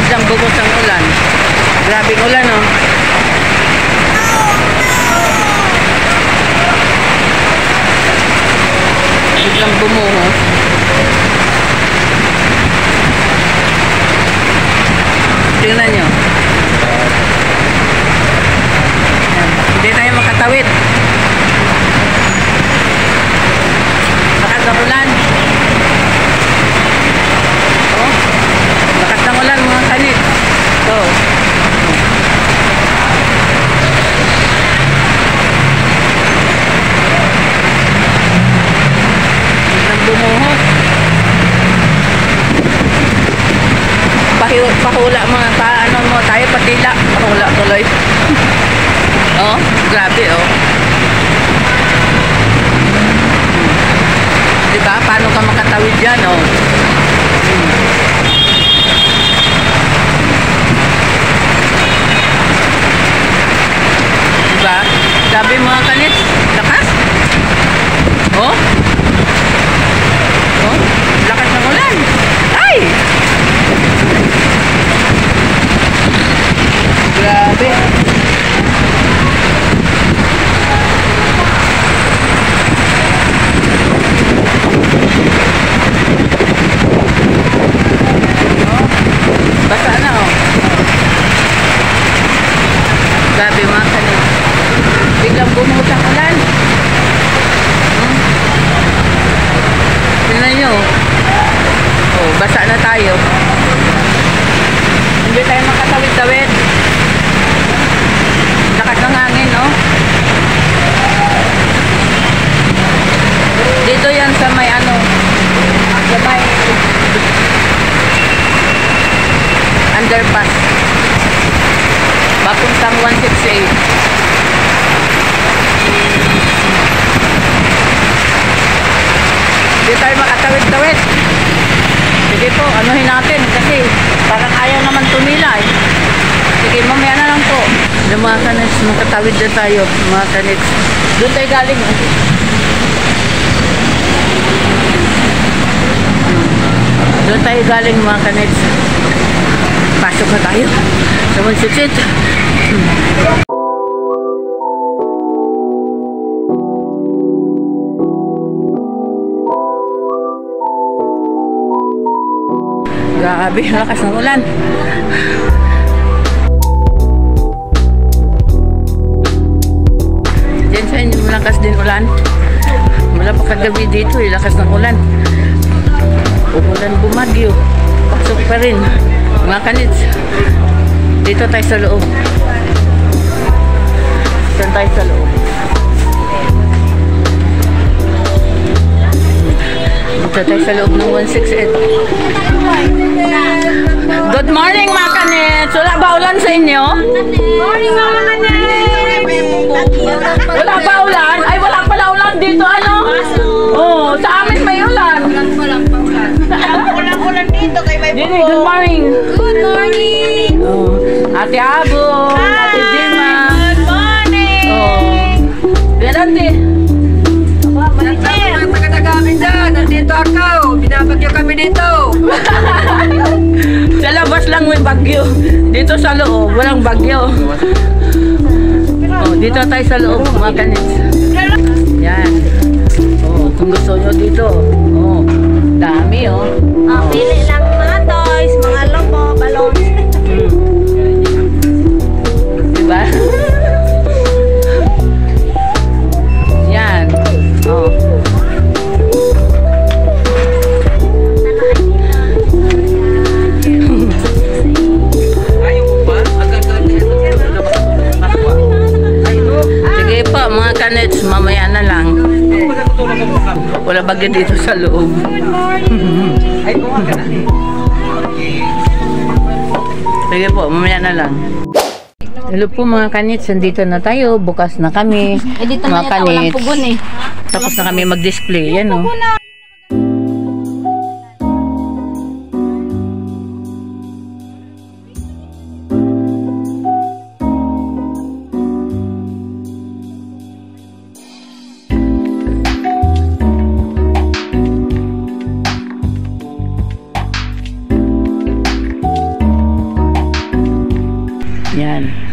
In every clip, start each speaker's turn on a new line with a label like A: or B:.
A: biglang bugos ang ulan. Grabing ulan, oh. Biglang bumuhos. Tingnan nyo. Hindi tayo makatawid. Lakas ng ulan. Oh, lakas ng ulan mga kanit. So, biglang bumuhos. Pahula mga paano mo tayo patila. Pahula tuloy. Oh, grabe oh. Diba? Paano ka makatawid dyan oh? Diba? Grabe mga kanits. Lakas. Oh. Oh. Lakas ng ulan. Ay! Grabe. Basa na oh. Grabe mga kanit. Biglang bumuhos ang ulan. Tingnan nyo. Oh, basa na tayo. Hindi tayo makatawid-tawid. Lakas ng hangin, oh. Dito yan sa may ano, sa may underpass. Papuntang 168. Hindi tayo makatawid-tawid. Sige po, anuhin natin kasi parang ayaw naman tumila eh. Sige, mamaya na lang po. Mga kanits, makatawid na tayo. Mga kanits. Doon tayo galing. Doon tayo galing mga kanits. Pasok na tayo. Sa 168. Grabe, lakas ng ulan. Diyan sa inyo, malakas din ulan. Wala pa kagabi dito, lakas ng ulan. Umulan bumagyo. Pasok pa rin. Mga kanits, dito tayo sa loob. Diyan tayo sa loob. Dito tayo sa loob ng 168. Good morning mga kanits. Wala ba ulan sa inyo?
B: Morning mga kanits.
A: Wala ba ulan? Ay wala pala ulan dito ano? Oh, sa amin may ulan.
B: Walang paulan. Ulang-ulan dito kay may
A: Dini, good morning.
B: Good morning.
A: Oh, Ate Abo, Ate Dima.
B: Good morning.
A: Oh. Yan ate.
B: Taga-tagamin dyan. Nandito ako. Binabagyo kami dito.
A: Sa labas lang may bagyo. Dito sa loob, walang bagyo. Oh, dito tayo sa loob, mga kanits. Yan. Oh, kung gusto nyo dito. Oh, dami oh.
B: Pili lang mga toys, mga lobo, balon.
A: Diba? Yan. Oh. Sige po mga kanits, mamaya na lang. Wala bagay dito sa loob. Sige po, mamaya na lang. Hello po mga kanits, nandito na tayo. Bukas na kami.
B: Dito na yata walang pugon eh.
A: Tapos na kami mag-display. Yan o.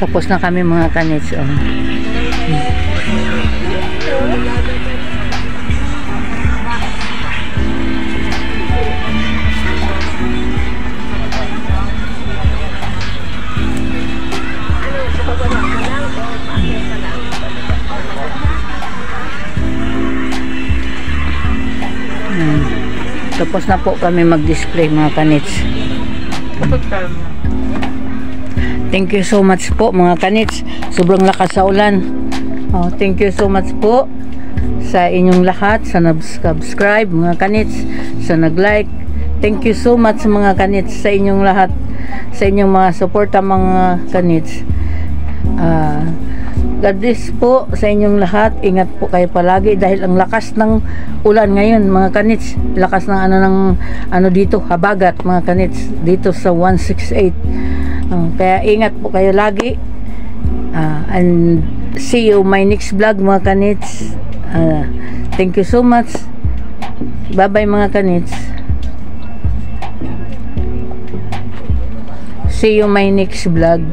A: Tapos na kami mga kanits. Oh. Tapos na po kami mag-display mga kanits. Thank you so much po mga kanits. Sobrang lakas sa ulan. Oh, thank you so much po sa inyong lahat, sa nag-subscribe mga kanits, sa nag-like. Thank you so much mga kanits sa inyong lahat, sa inyong mga suporta mga kanits. God bless po sa inyong lahat. Ingat po kayo palagi dahil ang lakas ng ulan ngayon mga kanits. Lakas ng ano dito, habagat mga kanits dito sa 168. Kaya ingat po kayo lagi. And see you my next vlog mga kanits. Thank you so much. Bye bye mga kanits. See you my next vlog.